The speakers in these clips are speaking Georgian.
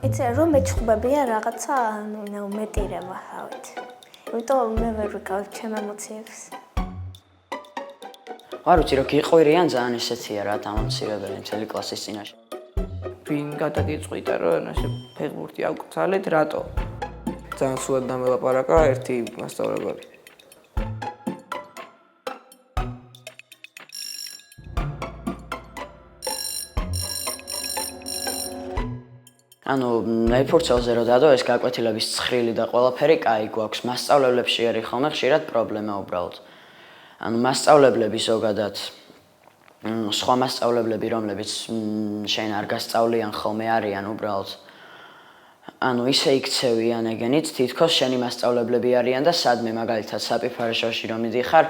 იცი რომ მეჩხუბებია რაღაცა მეტირება, რავით. იმიტომ მე ვერ ვიკავებ ჩემ ემოციებს. არ ვიცი, რომ გიყვირიან ძალიან ესეთია რა დამამცირებელი მთელი კლასის წინაშე. ვინ გადაგიწყვიტა რომ ასე ფეხბურთი ავკრძალეთ, რატო? ძალიან სულად დამელაპარაკა ერთი მასწავლებელი. ანუ მეფურცელზე რო დადო ეს გაკვეთილების ცხრილი და ყველაფერი კაი გვაქვს. მასწავლებლებში არის ხოლმე ხშირად პრობლემა უბრალოდ. ანუ მასწავლებლები ზოგადად სხვა მასწავლებლები რომლებიც შენ არ გასწავლიან ხოლმე არიან უბრალოდ ანუ ისე იქცევიან ეგენით თითქოს შენი მასწავლებლები არიან და სადმე მაგალითად საპიფარეშოში რომ მიდიხარ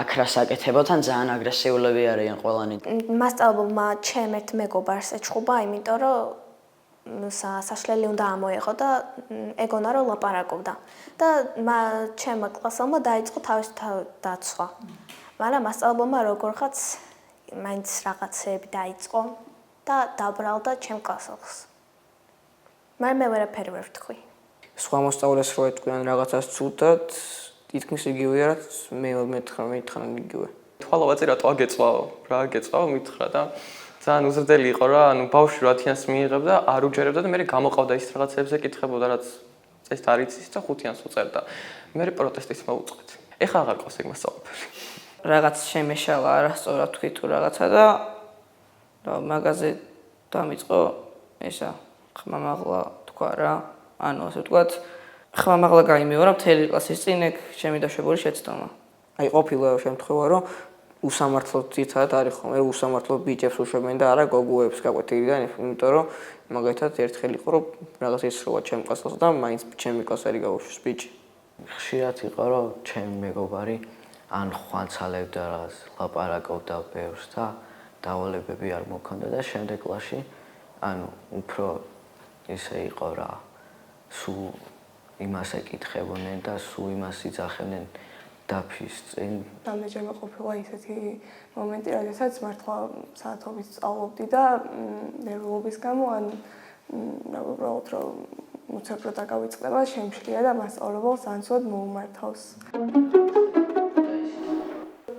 აქ რას აკეთებოთან ძალიან აგრესიულები არიან ყველანი. მასწავლებელმა ჩემ ერთ მეგობარს ეჩხუბა, იმიტომ რომ საშლელი უნდა ამოეღო და ეგონა რომ ლაპარაკობდა და ჩემმა კლასელმა დაიწყო თავის დაცვა. მაგრამ მასწავლებელმა როგორღაც მაინც რაღაცები დაიწყო და დაბრალდა ჩემ კლასელს. მაგრამ მე ვერაფერი ვერ ვთქვი. სხვა მოსწავლეს რო ეთქვიან რაღაცას ცუდად, თითქმის იგივეა რაც მე მითხრა იგივე. თვალოვაძე რატო აგეწვაო? რა აგეწვაო მითხრა და ძალიან უზრდელი იყო რა, ანუ ბავშვი 10-იანს მიიღებდა, არ უჯერებდა და მე გამოყავდა ის რაღაცებს ეკითხებოდა, რაც ეს არ იცის და 5-იანს უწერდა. მე პროტესტის მოუწყვეთ. ეხლა აღარ ყავს ეგ მასწავლებელი. რაღაც შემეშალა არასწორად თქვი თუ რაღაცა და მაგაზე დამიწყო ესა ხმამაღლა თქვა რა. ანუ ასე ვთქვათ, ხმამაღლა გაიმეორა მთელი კლასის წინ ეგ ჩემი დაშვებული შეცდომა. აი ყოფილა შემთხვევა რომ უსამართლოდ ძირთადად არის ხოლმე უსამართლოდ ბიჭებს უშვებენ და არა გოგოებს გაკვეთილიდან, იმიტომ რომ მაგალითად ერთხელ იყო რომ რაღაც ისროვა ჩემ კლასელს და მაინც ჩემი კლასი არ გავუშვეს ბიჭი. ხშირად იყო რომ ჩემი მეგობარი ან ხვანცალებდა რაღაც ლაპარაკობდა ბევრს და დავალებები არ მოქონდა და შემდეგ კლასში ანუ უფრო ისე იყო რა სულ იმას ეკითხებოდნენ და სულ იმას იძახებდნენ დაფის წინ. რამდენჯერმე ყოფილა ისეთი მომენტი, როდესაც მართლა საათობით სწავლობდი და ნერვულობის გამო ან უბრალოდ რომ უცებრო დაგავიწყდება, შემშლია და მასწავლებელს ძალიან სულად მოუმართავს.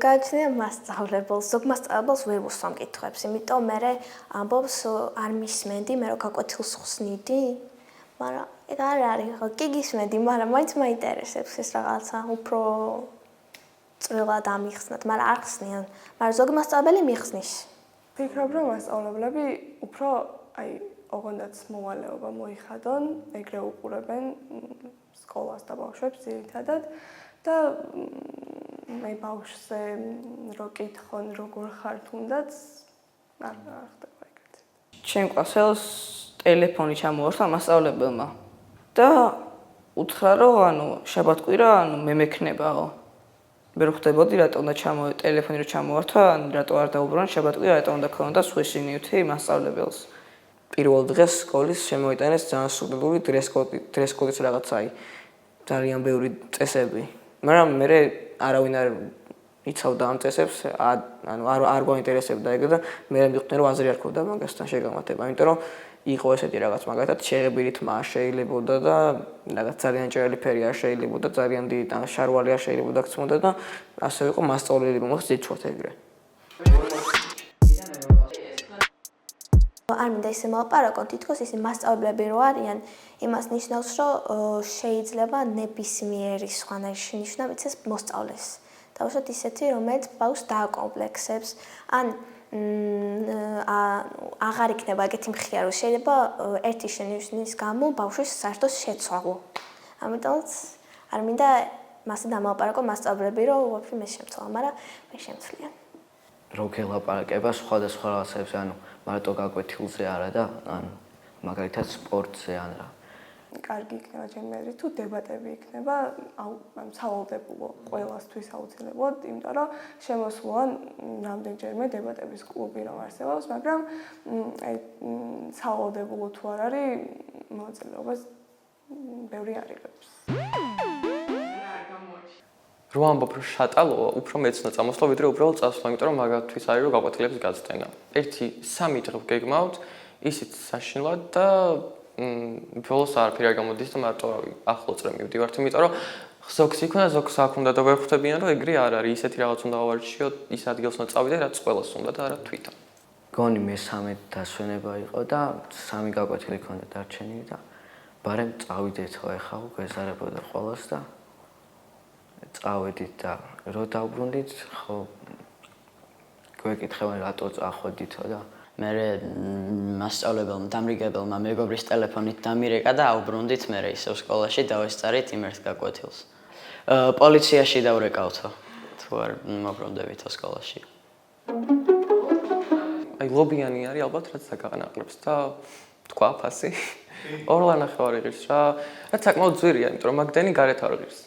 გაჩნია მასწავლებელს, ზოგ მასწავლებელს ვერ უსვამ კითხვებს, იმიტომ მე ამბობს არ მისმენდი, მე რო გაკვეთილს ხსნიდი, მაგრამ ეგ არ არის, კი გისმენდი, მაგრამ მაინც მაინტერესებს ეს რაღაცა, უფრო წვრილად ამიხსნათ, მაგრამ არ ხსნიან, მაგრამ ზოგი მასწავლებელი მიხსნის. ვფიქრობ, რომ მასწავლებლები უფრო აი ოღონდაც მოვალეობა მოიხადონ, ეგრე უყურებენ სკოლას და ბავშვებს ძირითადად და მე ბავშვზე რო კითხონ, როგორ ხარ თუნდაც არ ხდება ეგრეთ. ჩემ კლასელს ტელეფონი ჩამოართვა მასწავლებელმა და უთხრა რომ ანუ შაბათ-კვირა ანუ მე მექნებაო. მე რო ხვდებოდი რატო უნდა ტელეფონი რო ჩამოართვა, ანუ რატო არ დაუბრუნე შაბათ-კვირა, რატო უნდა ქონოდა სვეშინივთი მასწავლებელს. პირველ დღეს სკოლის შემოიტანეს ძალიან სრული დრესკოდის რაღაცაი ძალიან ბევრი წესები. მაგრამ მე არავინ არ იცავდა ამ წესებს, ანუ არ გვაინტერესებდა ეგ და მე მივხვდი რომ აზრი არ ქონდა მაგასთან შეგამართება, იმიტომ რომ იყო ესეთი რაღაც მაგალითად შეღებილი თმა შეიძლებოდა და რაღაც ძალიან ჭრელი ფერი არ შეიძლებოდა, ძალიან დიდი შარვალი არ შეიძლება გწმოდა და ასე იყო მასწავლებელი რომელსაც იცვათ ეგრე. არ მინდა ისე მოლაპარაკოთ, თითქოს ისე მასწავლებლები რო არიან, იმას ნიშნავს, რომ შეიძლება ნებისმიერი სხვანაირი ნიშნა მიცეს მოსწავლეს. თავშოთ ისეთი, რომელიც ბავშვს დააკომპლექსებს, ან აღარ იქნება ეგეთი მხია, რომ შეიძლება ერთი შენიშვნის გამო ბავშვის საერთოდ შეცვალო. ამიტომაც არ მინდა მასე დამალაპარაკო მასწავლებლები, რომ ვაფშე მე შემცვალა, მაგრამ მე შემცვლიან. რო გელაპარაკება სხვადასხვა რაღაცებს, ანუ მარტო გაკვეთილზე არა და ანუ მაგალითად სპორტზე ან რა. კარგი იქნება ჩემი თუ დებატები იქნება, სავალდებულო ყველასთვის აუცილებლად, იმიტომ რომ შემოსულან რამდენჯერმე დებატების კლუბი რომ არსებობს, მაგრამ აი სავალდებულო თუ არ არის, მოწესრიგებას ბევრი არ იღებს. რო ამბობ რომ შატალო, უფრო მეცნო წამოსვლა, ვიდრე უბრალოდ წასვლა, იმიტომ რომ მაგათთვის არის რომ გაკვეთილების გაწტენა. 1-3 დღე გეგმავთ, ისიც საშინლად და ბოლოს არაფერი არ გამოდის და მარტო ახლო წრე მივდივართ, იმიტომ რომ ზოგს იქნება, ზოგს აქ უნდა და ვერ ხვდებიან, რომ ეგრე არ არის, ისეთი რაღაც უნდა ავარჩიო, ის ადგილს უნდა წავიდე, რაც ყველას უნდა და არა თვითონ. გონი მე-13 დასვენება იყო და 3 გაკვეთილი ქონდა დარჩენილი და ბარემ წავიდეთ ხო ეხლა გვეზარებოდა ყველას და წავედით და რო დავბრუნდით ხო გვეკითხებენ რატო წახვედითო და მე მასწავლებელმა დამრიგებელმა მეგობრის ტელეფონით დამირეკა და აუბრუნდით მე ისევ სკოლაში დავესწარით იმ ერთ გაკვეთილს. პოლიციაში დავრეკავთო თუ არ მობრუნდებითო სკოლაში. აი ლობიანი არის ალბათ რაც დაგაყნაყლებს და თქვა ფასი. 2.5 ღირს რა. რაც საკმაოდ ძვირია, იმიტომ რომ მაგდენი გარეთ არ ღირს.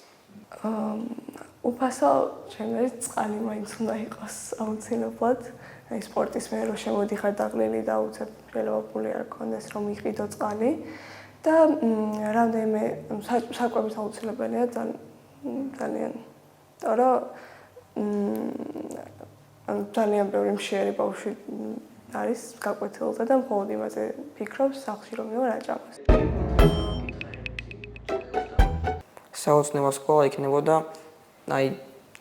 უფასო ჩემს წყალი მაინც უნდა იყოს აუცილებლად. აი სპორტის მე რო შემოდიხარ დაღლილი და უცებ შეიძლება ფული არ გქონდეს რომ იყიდო წყალი და რამდენიმე საკვების აუცილებელია ძალიან თორე ძალიან ბევრი მშიერი ბავშვი არის გაკვეთილზე და მხოლოდ იმაზე ფიქრობს სახლში რომ მივა რაჭამოს. საოცნებო სკოლა იქნებოდა აი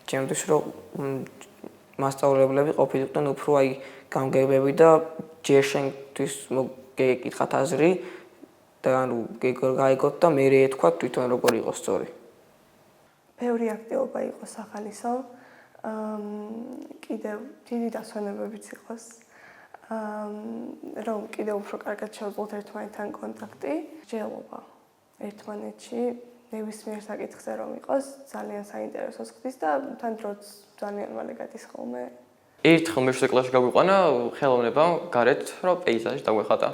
ჩემთვის რომ მასწავლებლები ყოფილიყვნენ უფრო აი გამგებები და ჯერ შენთვის მოგეკითხათ აზრი და ანუ გაიგოთ და მე ეთქვა თვითონ როგორ იყოს სწორი. ბევრი აქტივობა იყოს ახალისო. კიდევ დიდი დასვენებებიც იყოს. რომ კიდევ უფრო კარგად შევძლოთ ერთმანეთთან კონტაქტი, მსჯელობა ერთმანეთში ნებისმიერ საკითხზე რომ იყოს ძალიან საინტერესოს ხდის და თან დროც ძალიან მალე გადის ხოლმე. ერთხელ მე-7 კლასში გაგვიყვანა ხელოვნებამ გარეთ რო პეიზაჟი დაგვეხატა.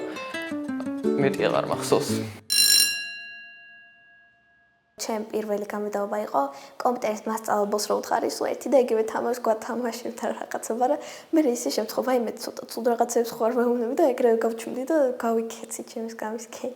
მეტი აღარ მახსოვს. ჩემ პირველი გამოდაობა იყო კომპიუტერის მასწავლებელს რო უთხარი სულ ერთი და იგივე თამაშს გვათამაშებთ რაღაცა, მაგრამ მე ისე შემთხვევა იმედ ცოტა ცუდ რაღაცებს ხوار მეუბნები და ეგრევე გავჩუმდი და გავიქეცი ჩემს გამის ქე.